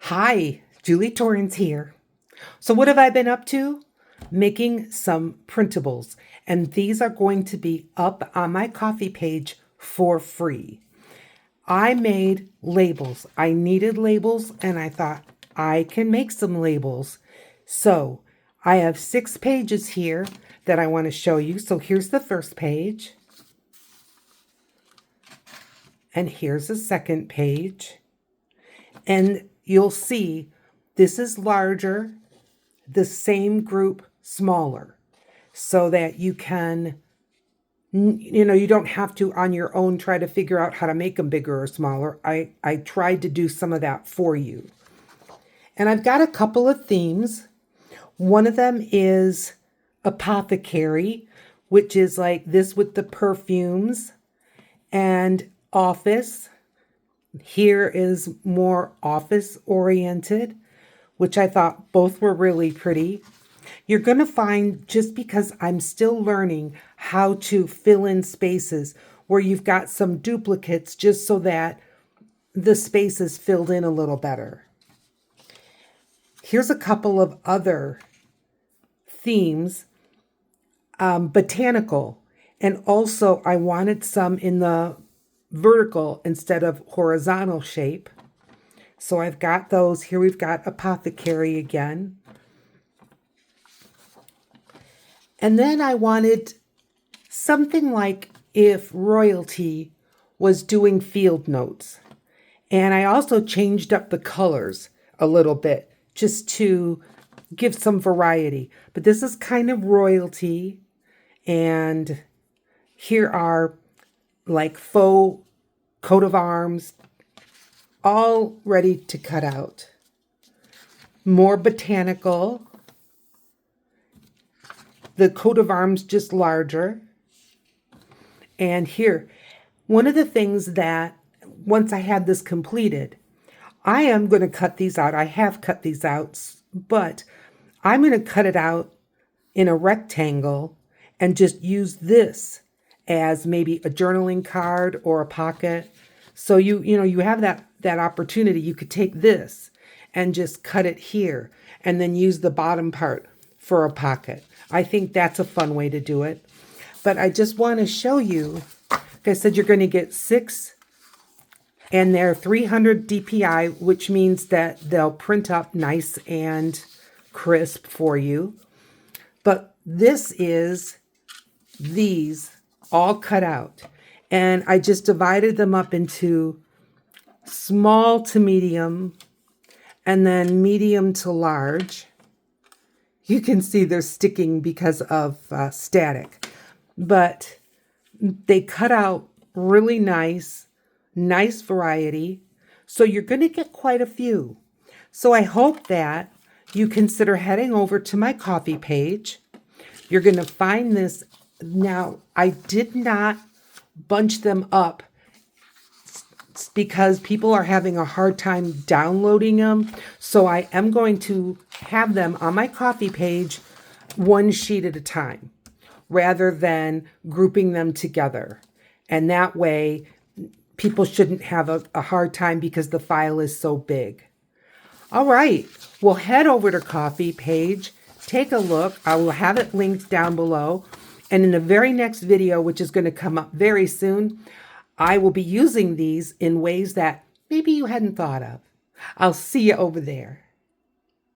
Hi, Julie Torrance here. So what have I been up to? Making some printables, and these are going to be up on my coffee page for free. I made labels. I needed labels, and I thought I can make some labels. So I have 6 pages here that I want to show you. So here's the first page. And here's the second page. And you'll see this is larger, the same group smaller, so that you can, you don't have to on your own try to figure out how to make them bigger or smaller. I tried to do some of that for you. And I've got a couple of themes. One of them is apothecary, which is like this with the perfumes, and office. Here is more office oriented, which I thought both were really pretty. You're going to find, just because I'm still learning how to fill in spaces where you've got some duplicates, just so that the space is filled in a little better. Here's a couple of other themes, botanical, and also I wanted some in the vertical instead of horizontal shape. So I've got those. Here we've got apothecary again. And then I wanted something like if royalty was doing field notes. And I also changed up the colors a little bit just to give some variety. But this is kind of royalty. And here are like faux coat of arms, all ready to cut out. More botanical. The coat of arms just larger. And here, one of the things that once I had this completed, I am going to cut these out. I have cut these out, but I'm going to cut it out in a rectangle and just use this as maybe a journaling card or a pocket. So you have that opportunity. You could take this and just cut it here and then use the bottom part for a pocket. I think that's a fun way to do it. But I just want to show you, like I said, you're going to get 6, and they're 300 DPI, which means that they'll print up nice and crisp for you. But this is these all cut out. And I just divided them up into small to medium and then medium to large. You can see they're sticking because of static, but they cut out really nice variety. So you're going to get quite a few. So I hope that you consider heading over to my coffee page. You're going to find this. Now, I did not bunch them up because people are having a hard time downloading them. So I am going to have them on my coffee page one sheet at a time rather than grouping them together. And that way people shouldn't have a hard time because the file is so big. All right, well, head over to coffee page, take a look. I will have it linked down below. And in the very next video, which is going to come up very soon, I will be using these in ways that maybe you hadn't thought of. I'll see you over there.